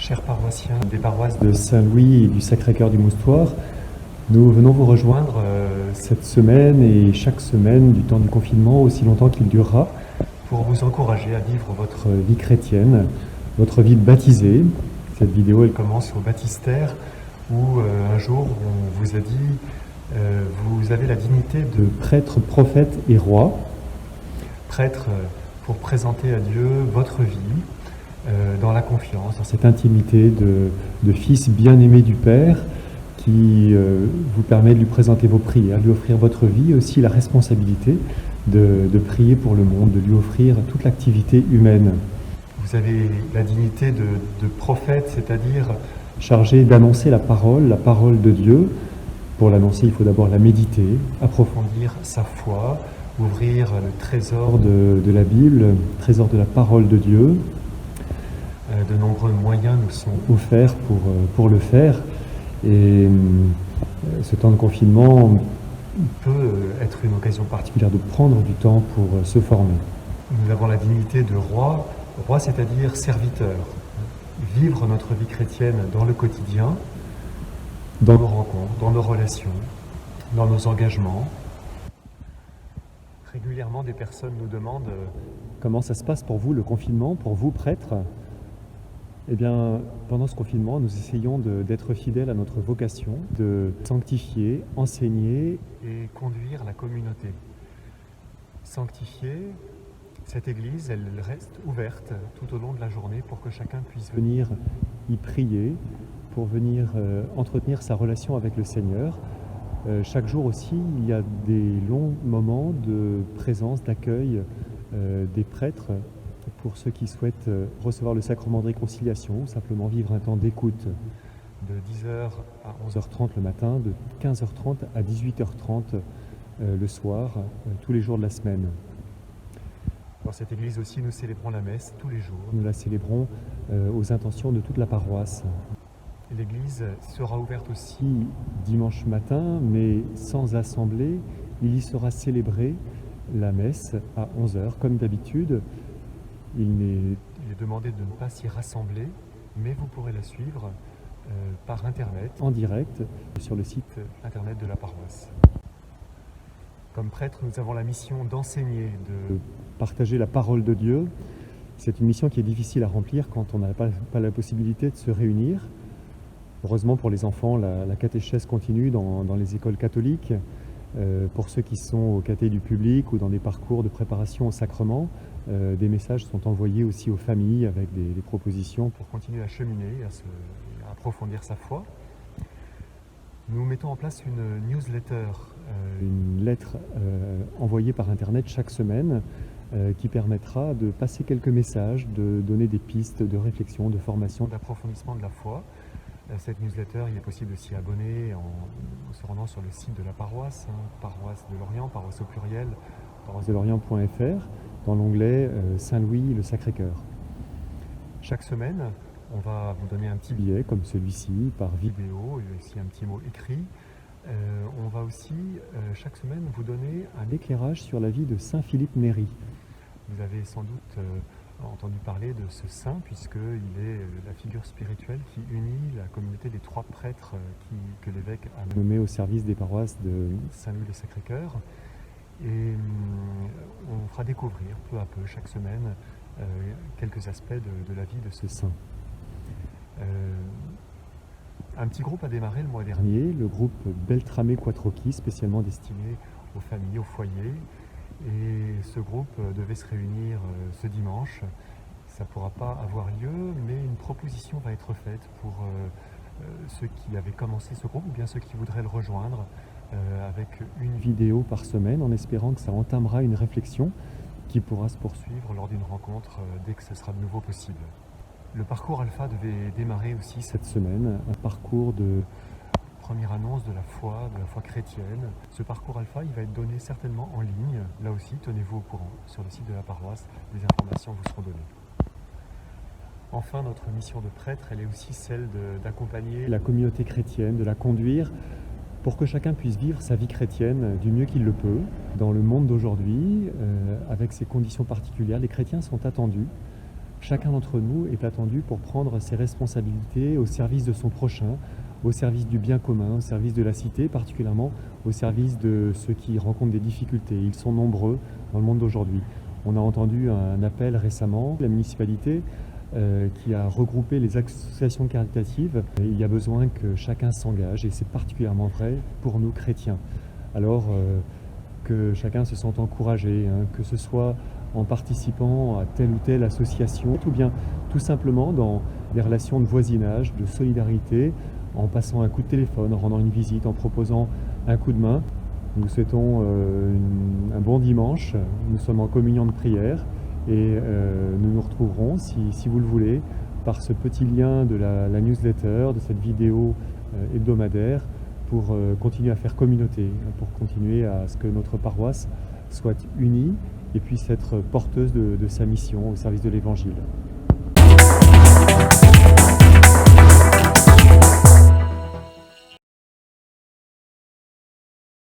Chers paroissiens des paroisses de Saint-Louis et du Sacré-Cœur du Moustoir, nous venons vous rejoindre cette semaine et chaque semaine du temps du confinement, aussi longtemps qu'il durera, pour vous encourager à vivre votre vie chrétienne, votre vie de baptisé. Cette vidéo, elle commence au baptistère où un jour on vous a dit vous avez la dignité de prêtre, prophète et roi. Prêtre pour présenter à Dieu votre vie, dans la confiance, dans cette intimité de fils bien-aimé du Père qui vous permet de lui présenter vos prières, de lui offrir votre vie, et aussi la responsabilité de prier pour le monde, de lui offrir toute l'activité humaine. Vous avez la dignité de prophète, c'est-à-dire chargé d'annoncer la parole de Dieu. Pour l'annoncer, il faut d'abord la méditer, approfondir sa foi, ouvrir le trésor de la Bible, le trésor de la parole de Dieu. De nombreux moyens nous sont offerts pour le faire, et ce temps de confinement peut être une occasion particulière de prendre du temps pour se former. Nous avons la dignité de roi, c'est-à-dire serviteur, vivre notre vie chrétienne dans le quotidien, dans nos rencontres, dans nos relations, dans nos engagements. Régulièrement, des personnes nous demandent comment ça se passe pour vous le confinement, pour vous prêtres. Eh bien, pendant ce confinement, nous essayons d'être fidèles à notre vocation, de sanctifier, enseigner et conduire la communauté. Sanctifier, cette église, elle reste ouverte tout au long de la journée pour que chacun puisse venir y prier, pour venir entretenir sa relation avec le Seigneur. Chaque jour aussi, il y a des longs moments de présence, d'accueil des prêtres, pour ceux qui souhaitent recevoir le sacrement de réconciliation ou simplement vivre un temps d'écoute de 10h à 11h30 le matin, de 15h30 à 18h30 le soir, tous les jours de la semaine. Dans cette église aussi, nous célébrons la messe tous les jours. Nous la célébrons aux intentions de toute la paroisse. L'église sera ouverte aussi dimanche matin, mais sans assemblée. Il y sera célébré la messe à 11h, comme d'habitude. Il est demandé de ne pas s'y rassembler, mais vous pourrez la suivre par Internet, en direct, sur le site Internet de la paroisse. Comme prêtre, nous avons la mission d'enseigner, de partager la parole de Dieu. C'est une mission qui est difficile à remplir quand on n'a pas la possibilité de se réunir. Heureusement pour les enfants, la catéchèse continue dans les écoles catholiques. Pour ceux qui sont au caté du public ou dans des parcours de préparation au sacrement, des messages sont envoyés aussi aux familles avec des propositions pour continuer à cheminer, à approfondir sa foi. Nous mettons en place une newsletter, une lettre envoyée par Internet chaque semaine qui permettra de passer quelques messages, de donner des pistes de réflexion, de formation, d'approfondissement de la foi. Cette newsletter, il est possible de s'y abonner en se rendant sur le site de la paroisse, paroisse de Lorient, paroisse au pluriel, paroissedelorient.fr, dans l'onglet Saint-Louis, le Sacré-Cœur. Chaque semaine, on va vous donner un petit billet comme celui-ci, par vidéo, et aussi un petit mot écrit. On va aussi, chaque semaine, vous donner un éclairage sur la vie de Saint Philippe Néri. Vous avez sans doute entendu parler de ce saint, puisqu'il est la figure spirituelle qui unit la communauté des 3 prêtres que l'évêque a nommés au service des paroisses de Saint-Louis-le-Sacré-Cœur. Et on fera découvrir peu à peu, chaque semaine, quelques aspects de la vie de ce saint. Un petit groupe a démarré le mois dernier, le groupe Beltrame Quattrocchi, spécialement destiné aux familles, aux foyers. Et ce groupe devait se réunir ce dimanche. Ça ne pourra pas avoir lieu, mais une proposition va être faite pour ceux qui avaient commencé ce groupe ou bien ceux qui voudraient le rejoindre, avec une vidéo par semaine, en espérant que ça entamera une réflexion qui pourra se poursuivre lors d'une rencontre dès que ce sera de nouveau possible. Le parcours Alpha devait démarrer aussi cette semaine, un parcours de première annonce de la foi chrétienne. Ce parcours Alpha, il va être donné certainement en ligne. Là aussi, tenez-vous au courant. Sur le site de la paroisse, les informations vous seront données. Enfin, notre mission de prêtre, elle est aussi celle d'accompagner la communauté chrétienne, de la conduire pour que chacun puisse vivre sa vie chrétienne du mieux qu'il le peut. Dans le monde d'aujourd'hui, avec ses conditions particulières, les chrétiens sont attendus chacun d'entre nous est attendu pour prendre ses responsabilités au service de son prochain, au service du bien commun, au service de la cité, particulièrement au service de ceux qui rencontrent des difficultés. Ils sont nombreux dans le monde d'aujourd'hui. On a entendu un appel récemment, la municipalité qui a regroupé les associations caritatives. Et il y a besoin que chacun s'engage et c'est particulièrement vrai pour nous chrétiens. Alors que chacun se sente encouragé, hein, que ce soit en participant à telle ou telle association, ou bien tout simplement dans des relations de voisinage, de solidarité, en passant un coup de téléphone, en rendant une visite, en proposant un coup de main. Nous souhaitons un bon dimanche, nous sommes en communion de prière et nous nous retrouverons, si vous le voulez, par ce petit lien de la newsletter, de cette vidéo hebdomadaire, pour continuer à faire communauté, pour continuer à ce que notre paroisse soit unie et puisse être porteuse de sa mission au service de l'Évangile.